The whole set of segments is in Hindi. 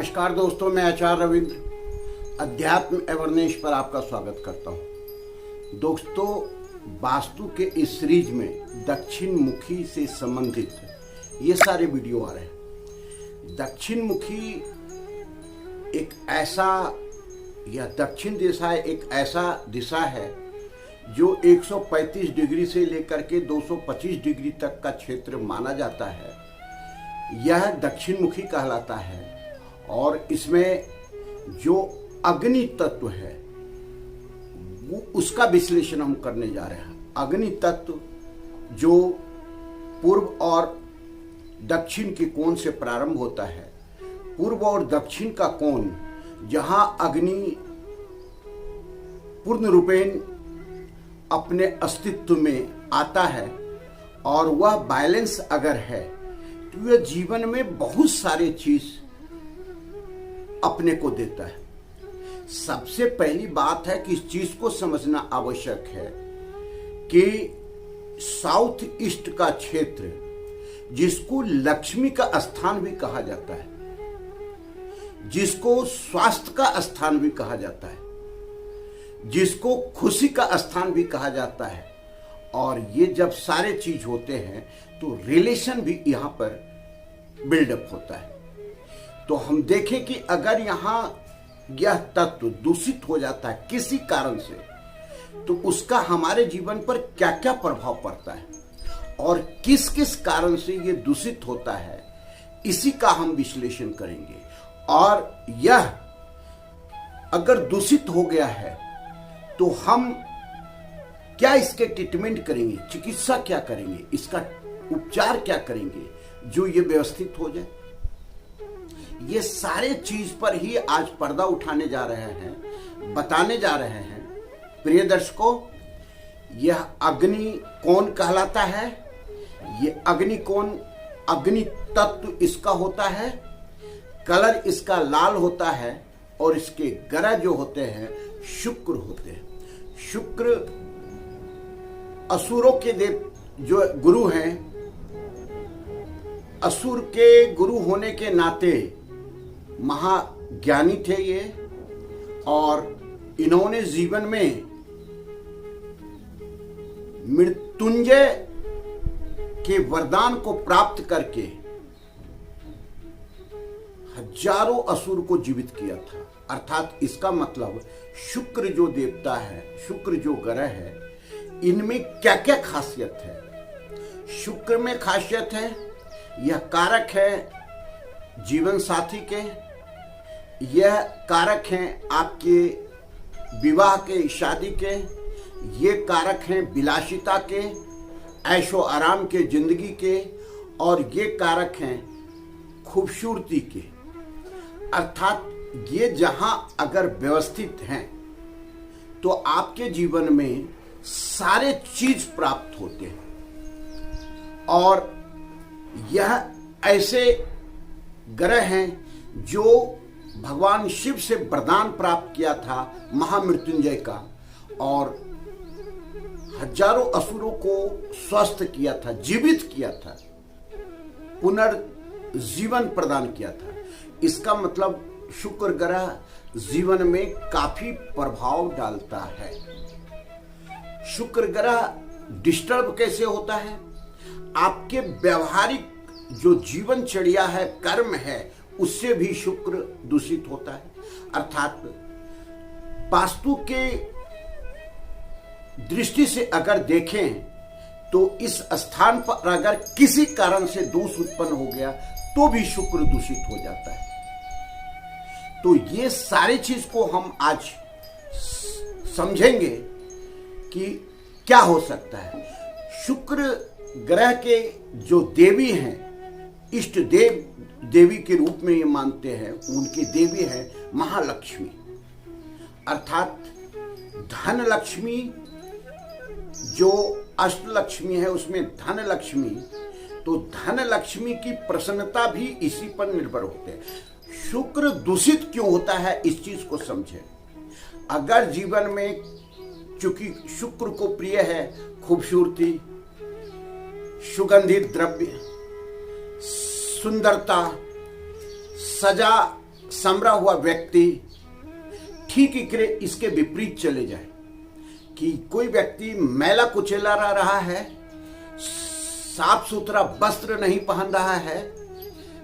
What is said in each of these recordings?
नमस्कार दोस्तों, मैं आचार्य रविंद्र अध्यात्म अवेयरनेस पर आपका स्वागत करता हूं। दोस्तों, वास्तु के इस सीरीज में दक्षिण मुखी से संबंधित ये सारे वीडियो आ रहे हैं। दक्षिण मुखी एक ऐसा या दक्षिण दिशा एक ऐसा दिशा है जो 135 डिग्री से लेकर के 225 डिग्री तक का क्षेत्र माना जाता है। यह दक्षिण मुखी कहलाता है और इसमें जो अग्नि तत्व है वो उसका विश्लेषण हम करने जा रहे हैं। अग्नि तत्व जो पूर्व और दक्षिण के कोण से प्रारंभ होता है। पूर्व और दक्षिण का कोण जहां अग्नि पूर्ण रूपेण अपने अस्तित्व में आता है और वह बैलेंस अगर है तो यह जीवन में बहुत सारे चीज अपने को देता है। सबसे पहली बात है कि इस चीज को समझना आवश्यक है कि साउथ ईस्ट का क्षेत्र जिसको लक्ष्मी का स्थान भी कहा जाता है, जिसको स्वास्थ्य का स्थान भी कहा जाता है, जिसको खुशी का स्थान भी कहा जाता है, और ये जब सारे चीज होते हैं तो रिलेशन भी यहां पर बिल्डअप होता है। तो हम देखें कि अगर यहां यह तत्व दूषित हो जाता है किसी कारण से तो उसका हमारे जीवन पर क्या क्या प्रभाव पड़ता है और किस किस कारण से यह दूषित होता है, इसी का हम विश्लेषण करेंगे। और यह अगर दूषित हो गया है तो हम क्या इसके ट्रीटमेंट करेंगे, चिकित्सा क्या करेंगे, इसका उपचार क्या करेंगे जो ये व्यवस्थित हो जाए। ये सारे चीज पर ही आज पर्दा उठाने जा रहे हैं, बताने जा रहे हैं। प्रिय दर्शकों, यह अग्नि कोण कहलाता है। ये अग्नि कोण, अग्नि तत्व इसका होता है। कलर इसका लाल होता है और इसके ग्रह जो होते हैं शुक्र होते हैं। शुक्र असुरों के देव जो गुरु हैं, असुर के गुरु होने के नाते महाज्ञानी थे ये, और इन्होंने जीवन में मृत्युंजय के वरदान को प्राप्त करके हजारों असुर को जीवित किया था। अर्थात इसका मतलब शुक्र जो देवता है, शुक्र जो ग्रह है, इनमें क्या क्या खासियत है। शुक्र में खासियत है, यह कारक है जीवन साथी के, यह कारक हैं आपके विवाह के, शादी के, ये कारक हैं विलासिता के, ऐशो आराम के, जिंदगी के, और ये कारक हैं खूबसूरती के। अर्थात ये जहां अगर व्यवस्थित हैं तो आपके जीवन में सारे चीज प्राप्त होते हैं। और यह ऐसे ग्रह हैं जो भगवान शिव से वरदान प्राप्त किया था महामृत्युंजय का, और हजारों असुरों को स्वस्थ किया था, जीवित किया था, पुनर्जीवन प्रदान किया था। इसका मतलब शुक्र ग्रह जीवन में काफी प्रभाव डालता है। शुक्र ग्रह डिस्टर्ब कैसे होता है? आपके व्यवहारिक जो जीवनचर्या है, कर्म है, उससे भी शुक्र दूषित होता है। अर्थात वास्तु के दृष्टि से अगर देखें तो इस स्थान पर अगर किसी कारण से दोष उत्पन्न हो गया तो भी शुक्र दूषित हो जाता है। तो ये सारी चीज को हम आज समझेंगे कि क्या हो सकता है। शुक्र ग्रह के जो देवी हैं, इष्ट देव देवी के रूप में ये मानते हैं, उनकी देवी है महालक्ष्मी। अर्थात धन लक्ष्मी जो अष्टलक्ष्मी है उसमें धन लक्ष्मी, तो धन लक्ष्मी की प्रसन्नता भी इसी पर निर्भर होते हैं। शुक्र दूषित क्यों होता है, इस चीज को समझें। अगर जीवन में, चूंकि शुक्र को प्रिय है खूबसूरती, सुगंधित द्रव्य, सुंदरता, सजा समरा हुआ व्यक्ति ठीक इसके विपरीत चले जाए कि कोई व्यक्ति मैला कुचैला रहा है, साफ सुथरा वस्त्र नहीं पहन रहा है,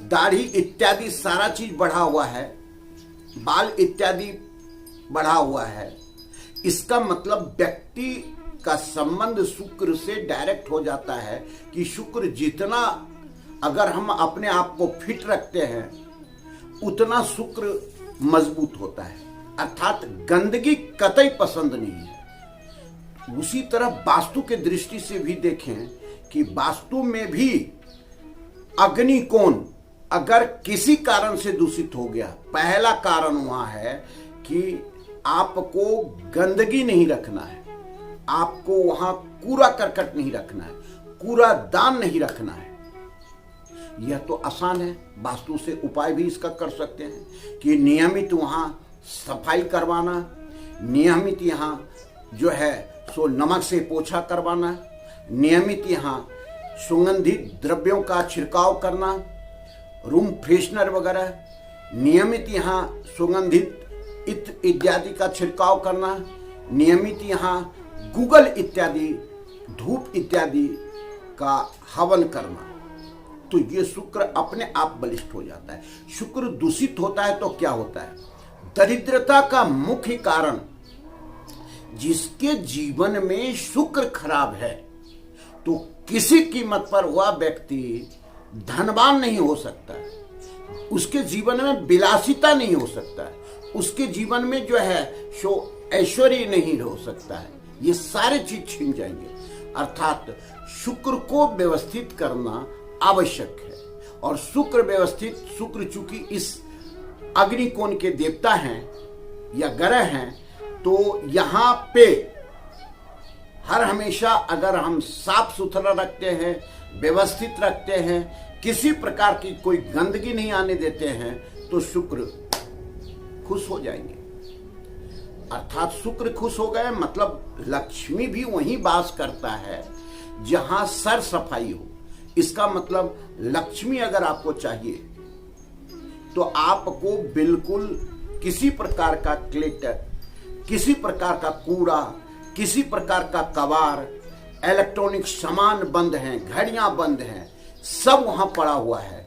दाढ़ी इत्यादि सारा चीज बढ़ा हुआ है, बाल इत्यादि बढ़ा हुआ है, इसका मतलब व्यक्ति का संबंध शुक्र से डायरेक्ट हो जाता है कि शुक्र जितना अगर हम अपने आप को फिट रखते हैं उतना शुक्र मजबूत होता है, अर्थात गंदगी कतई पसंद नहीं है। उसी तरह वास्तु के दृष्टि से भी देखें कि वास्तु में भी अग्निकोण अगर किसी कारण से दूषित हो गया, पहला कारण वहां है कि आपको गंदगी नहीं रखना है, आपको वहां कूड़ा करकट नहीं रखना है, कूड़ादान नहीं रखना है। यह तो आसान है, वास्तु से उपाय भी इसका कर सकते हैं कि नियमित वहां सफाई करवाना, नियमित यहाँ जो है सो नमक से पोछा करवाना, नियमित यहाँ सुगंधित द्रव्यों का छिड़काव करना, रूम फ्रेशनर वगैरह, नियमित यहाँ सुगंधित इत्र इत्यादि का छिड़काव करना, नियमित यहाँ गूगल इत्यादि धूप इत्यादि का हवन करना, तो ये शुक्र अपने आप बलिष्ठ हो जाता है। शुक्र दूषित होता है तो क्या होता है? दरिद्रता का मुख्य कारण, जिसके जीवन में शुक्र खराब है तो किसी कीमत पर वह व्यक्ति धनवान नहीं हो सकता, उसके जीवन में विलासिता नहीं हो सकता, उसके जीवन में जो है सो ऐश्वर्य नहीं हो सकता है, ये सारे चीज छीन जाएंगे। अर्थात शुक्र को व्यवस्थित करना आवश्यक है। और शुक्र चूंकि इस अग्निकोण के देवता हैं या ग्रह हैं, तो यहाँ पे हर हमेशा अगर हम साफ सुथरा रखते हैं, व्यवस्थित रखते हैं, किसी प्रकार की कोई गंदगी नहीं आने देते हैं, तो शुक्र खुश हो जाएंगे। अर्थात शुक्र खुश हो गए मतलब लक्ष्मी भी वहीं वास करता है जहां सर सफाई हो। इसका मतलब लक्ष्मी अगर आपको चाहिए तो आपको बिल्कुल किसी प्रकार का क्लेटर, किसी प्रकार का कूड़ा, किसी प्रकार का कबाड़, इलेक्ट्रॉनिक सामान बंद हैं, घड़ियां बंद हैं, सब वहां पड़ा हुआ है,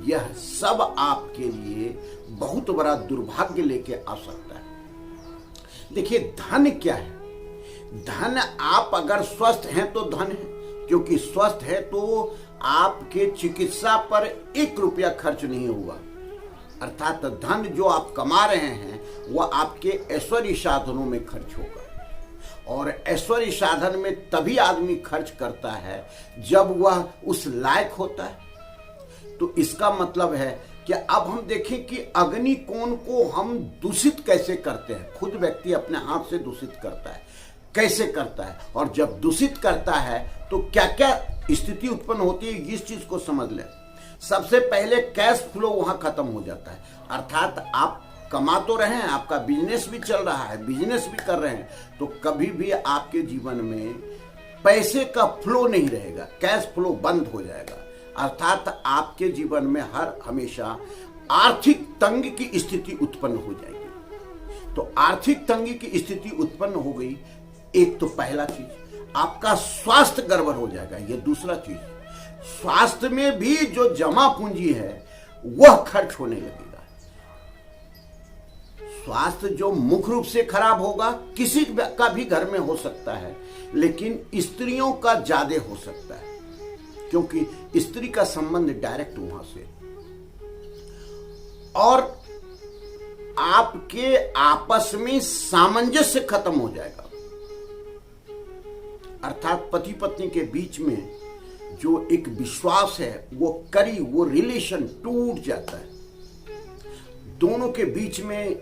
यह सब आपके लिए बहुत बड़ा दुर्भाग्य लेके आ सकता है। देखिए धन क्या है? धन आप अगर स्वस्थ हैं तो धन है, क्योंकि स्वस्थ है तो आपके चिकित्सा पर 1 रुपया खर्च नहीं हुआ। अर्थात धन जो आप कमा रहे हैं वह आपके ऐश्वर्य साधनों में खर्च होगा, और ऐश्वर्य साधन में तभी आदमी खर्च करता है जब वह उस लायक होता है। तो इसका मतलब है कि अब हम देखें कि अग्निकोण को हम दूषित कैसे करते हैं। खुद व्यक्ति अपने हाथ से दूषित करता है, कैसे करता है, और जब दूषित करता है तो क्या क्या स्थिति उत्पन्न होती है, इस चीज को समझ लें। सबसे पहले कैश फ्लो वहां खत्म हो जाता है। अर्थात आप कमा तो रहे हैं, आपका बिजनेस भी चल रहा है, बिजनेस भी कर रहे हैं, तो कभी भी आपके जीवन में पैसे का फ्लो नहीं रहेगा, कैश फ्लो बंद हो जाएगा। अर्थात आपके जीवन में हर हमेशा आर्थिक तंगी की स्थिति उत्पन्न हो जाएगी। तो आर्थिक तंगी की स्थिति उत्पन्न हो गई, एक तो पहला चीज आपका स्वास्थ्य गड़बड़ हो जाएगा। ये दूसरा चीज, स्वास्थ्य में भी जो जमा पूंजी है वह खर्च होने लगेगा। स्वास्थ्य जो मुख्य रूप से खराब होगा, किसी का भी घर में हो सकता है, लेकिन स्त्रियों का ज्यादा हो सकता है, क्योंकि स्त्री का संबंध डायरेक्ट वहां से। और आपके आपस में सामंजस्य खत्म हो जाएगा। अर्थात पति पत्नी के बीच में जो एक विश्वास है वो रिलेशन टूट जाता है। दोनों के बीच में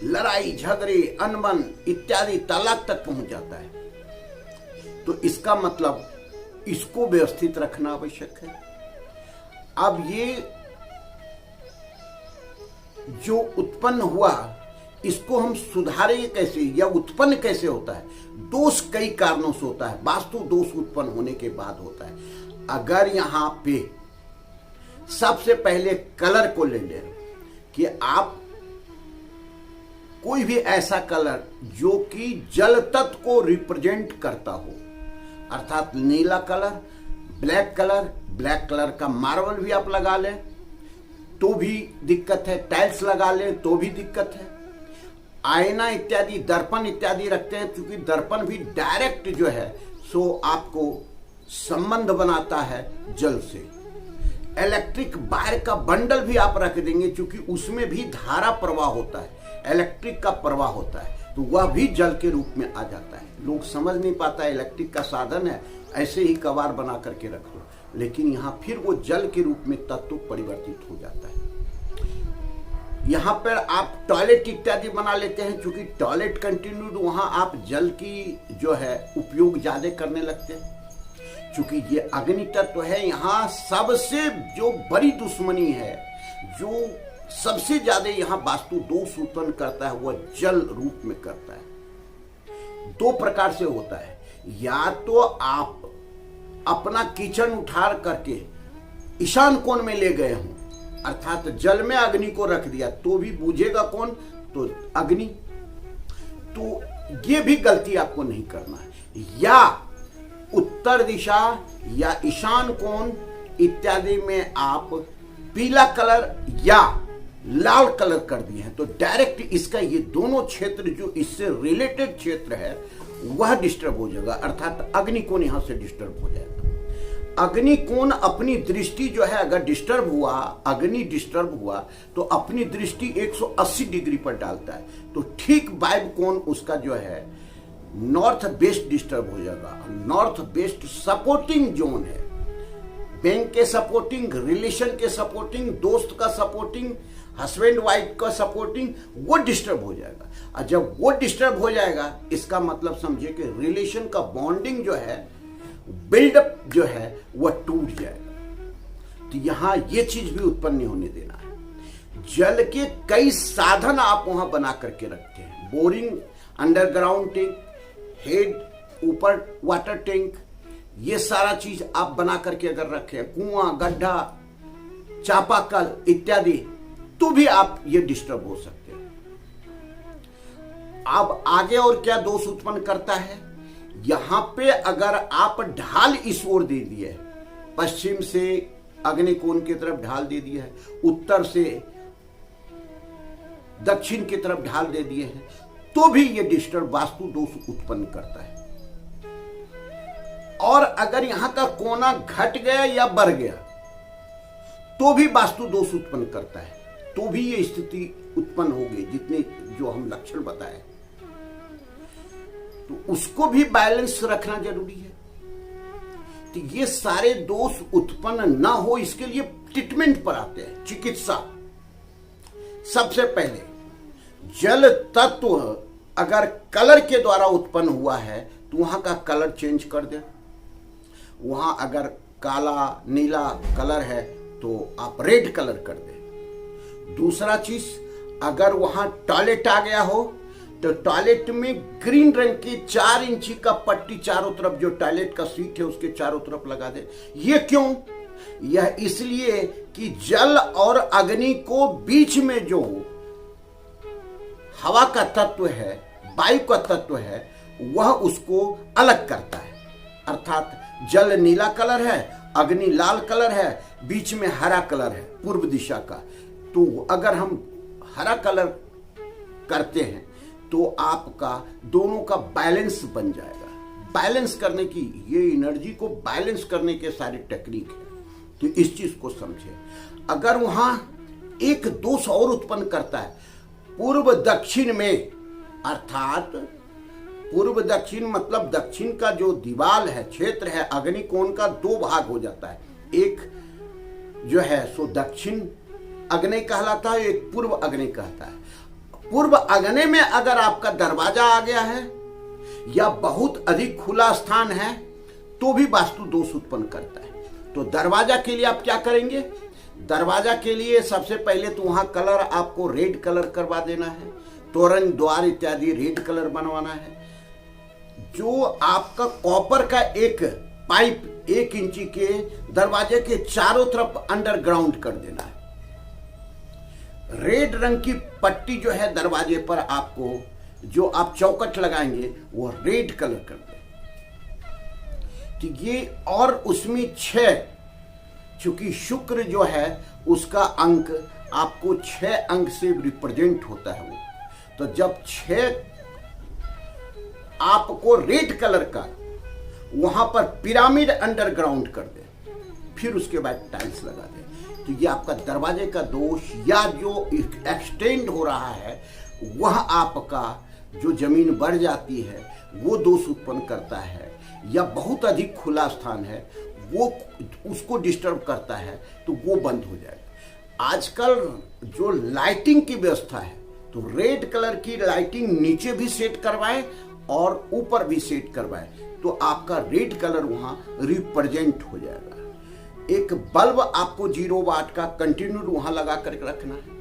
लड़ाई झगड़े अनबन इत्यादि तलाक तक पहुंच जाता है। तो इसका मतलब इसको व्यवस्थित रखना आवश्यक है। अब ये जो उत्पन्न हुआ इसको हम सुधारेंगे कैसे, या उत्पन्न कैसे होता है? दोष कई कारणों से होता है। वास्तु दोष उत्पन्न होने के बाद होता है। अगर यहां पे सबसे पहले कलर को ले लें कि आप कोई भी ऐसा कलर जो कि जल तत्व को रिप्रेजेंट करता हो, अर्थात नीला कलर, ब्लैक कलर का मार्बल भी आप लगा लें तो भी दिक्कत है, टाइल्स लगा लें तो भी दिक्कत है। आईना इत्यादि, दर्पण इत्यादि रखते हैं, क्योंकि दर्पण भी डायरेक्ट जो है सो आपको संबंध बनाता है जल से। इलेक्ट्रिक वायर का बंडल भी आप रख देंगे, क्योंकि उसमें भी धारा प्रवाह होता है, इलेक्ट्रिक का प्रवाह होता है, तो वह भी जल के रूप में आ जाता है। लोग समझ नहीं पाता है इलेक्ट्रिक का साधन है, ऐसे ही कबाड़ बना करके रख लो, लेकिन यहाँ फिर वो जल के रूप में तत्व परिवर्तित हो जाता है। यहाँ पर आप टॉयलेट इत्यादि बना लेते हैं, क्योंकि टॉयलेट कंटिन्यूड, वहाँ आप जल की जो है उपयोग ज्यादा करने लगते हैं, क्योंकि ये अग्नि तत्व है। यहाँ सबसे जो बड़ी दुश्मनी है, जो सबसे ज्यादा यहाँ वास्तु दोष उत्पन्न करता है, वह जल रूप में करता है। दो प्रकार से होता है, या तो आप अपना किचन उठा करके ईशान कोण में ले गए हों, अर्थात जल में अग्नि को रख दिया, तो भी बुझेगा कौन? तो अग्नि। तो ये भी गलती आपको नहीं करना है। या उत्तर दिशा या ईशान कोण इत्यादि में आप पीला कलर या लाल कलर कर दिए हैं, तो डायरेक्ट इसका ये दोनों क्षेत्र जो इससे रिलेटेड क्षेत्र है वह डिस्टर्ब हो जाएगा, अर्थात अग्नि कोण यहां से डिस्टर्ब हो जाएगा। अग्नि कोण अपनी दृष्टि जो है, अगर डिस्टर्ब हुआ, अग्नि डिस्टर्ब हुआ तो अपनी दृष्टि 180 डिग्री पर डालता है, तो ठीक वायु कोण उसका जो है नॉर्थ वेस्ट डिस्टर्ब हो जाएगा। नॉर्थ वेस्ट सपोर्टिंग जोन है, बैंक के सपोर्टिंग, रिलेशन के सपोर्टिंग, दोस्त का सपोर्टिंग, हस्बैंड वाइफ का सपोर्टिंग, वो डिस्टर्ब हो जाएगा। और जब वो डिस्टर्ब हो जाएगा, इसका मतलब समझिए कि रिलेशन का बॉन्डिंग जो है, बिल्डअप जो है, वह टूट जाएगा। तो यहां ये चीज भी उत्पन्न नहीं होने देना है। जल के कई साधन आप वहां बना करके रखते हैं, बोरिंग, अंडरग्राउंड टैंक, हेड ऊपर वाटर टैंक, ये सारा चीज आप बना करके अगर रखें, कुआं, गड्ढा, चापाकल इत्यादि, तो भी आप ये डिस्टर्ब हो सकते हैं। अब आगे और क्या दोष उत्पन्न करता है? यहां पे अगर आप ढाल इस ओर दे दिए, पश्चिम से अग्नि कोण की तरफ ढाल दे दिया है, उत्तर से दक्षिण की तरफ ढाल दे दिए हैं, तो भी ये डिस्टर्ब वास्तु दोष उत्पन्न करता है। और अगर यहां का कोना घट गया या बढ़ गया तो भी वास्तु दोष उत्पन्न करता है, तो भी ये स्थिति उत्पन्न होगी, जितने जो हम लक्षण बताए, तो उसको भी बैलेंस रखना जरूरी है। तो ये सारे दोष उत्पन्न ना हो, इसके लिए ट्रीटमेंट पर आते हैं, चिकित्सा। सबसे पहले जल तत्व अगर कलर के द्वारा उत्पन्न हुआ है तो वहां का कलर चेंज कर दे। वहां अगर काला नीला कलर है तो आप रेड कलर कर दे। दूसरा चीज, अगर वहां टॉयलेट आ गया हो तो टॉयलेट में ग्रीन रंग की 4 इंची का पट्टी चारों तरफ, जो टॉयलेट का सीट है उसके चारों तरफ लगा दे। ये क्यों? यह इसलिए कि जल और अग्नि को बीच में जो हवा का तत्व है, वायु का तत्व है, वह उसको अलग करता है। अर्थात जल नीला कलर है, अग्नि लाल कलर है, बीच में हरा कलर है पूर्व दिशा का। तो अगर हम हरा कलर करते हैं तो आपका दोनों का बैलेंस बन जाएगा। बैलेंस करने की, ये एनर्जी को बैलेंस करने के सारे टेक्निक है, तो इस चीज को समझे। अगर वहां एक दोष और उत्पन्न करता है, पूर्व दक्षिण में, अर्थात पूर्व दक्षिण मतलब दक्षिण का जो दीवाल है, क्षेत्र है, अग्नि कोण का 2 भाग हो जाता है। एक जो है सो दक्षिण अग्नि कहलाता है, एक पूर्व अग्नि कहता है। पूर्व अग्नि में अगर आपका दरवाजा आ गया है या बहुत अधिक खुला स्थान है तो भी वास्तु दोष उत्पन्न करता है। तो दरवाजा के लिए आप क्या करेंगे? दरवाजा के लिए सबसे पहले तो वहां कलर आपको रेड कलर करवा देना है, तोरण द्वार इत्यादि रेड कलर बनवाना है। जो आपका कॉपर का एक पाइप 1 इंची के दरवाजे के चारों तरफ अंडरग्राउंड कर देना है। रेड रंग की पट्टी जो है दरवाजे पर आपको जो आप चौखट लगाएंगे वो रेड कलर कर दे। तो ये और उसमें 6, चूंकि शुक्र जो है उसका अंक आपको 6 अंक से रिप्रेजेंट होता है वो, तो जब 6 आपको रेड कलर का वहां पर पिरामिड अंडरग्राउंड कर दे, फिर उसके बाद टाइल्स लगा दे, तो ये आपका दरवाजे का दोष या जो एक्सटेंड हो रहा है वह आपका जो जमीन बढ़ जाती है वो दोष उत्पन्न करता है, या बहुत अधिक खुला स्थान है वो उसको डिस्टर्ब करता है, तो वो बंद हो जाएगा। आजकल जो लाइटिंग की व्यवस्था है तो रेड कलर की लाइटिंग नीचे भी सेट करवाएं और ऊपर भी सेट करवाएं, तो आपका रेड कलर वहां रिप्रेजेंट हो जाएगा। एक बल्ब आपको 0 वाट का कंटिन्यू वहां लगा कर रखना है।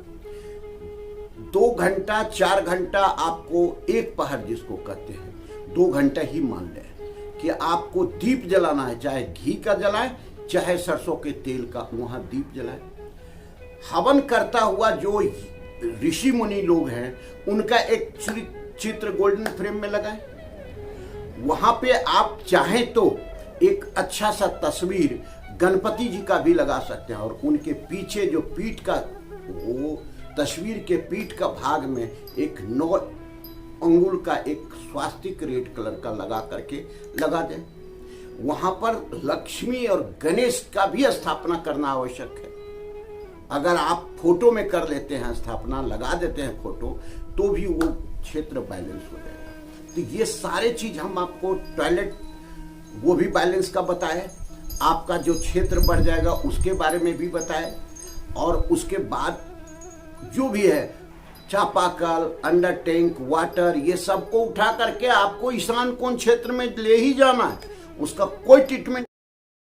2 घंटा 4 घंटा आपको एक पहर जिसको कहते हैं 2 घंटा ही मान लें कि आपको दीप जलाना है, चाहे घी का जलाए चाहे सरसों के तेल का वहां दीप जलाए। हवन करता हुआ जो ऋषि मुनि लोग हैं उनका एक चित्र गोल्डन फ्रेम में लगाए। वहां पे आप चाहें तो एक अच्छा सा तस्वीर गणपति जी का भी लगा सकते हैं, और उनके पीछे जो पीठ का वो तस्वीर के पीठ का भाग में एक 9 अंगुल का एक स्वास्तिक रेड कलर का लगा करके लगा दें। वहां पर लक्ष्मी और गणेश का भी स्थापना करना आवश्यक है। अगर आप फोटो में कर लेते हैं स्थापना, लगा देते हैं फोटो, तो भी वो क्षेत्र बैलेंस हो जाएगा। तो ये सारे चीज हम आपको टॉयलेट वो भी बैलेंस का बताए, आपका जो क्षेत्र बढ़ जाएगा उसके बारे में भी बताए, और उसके बाद जो भी है चापाकल, अंडर टैंक, वाटर, ये सबको उठा करके आपको ईशान कोण क्षेत्र में ले ही जाना है। उसका कोई ट्रीटमेंट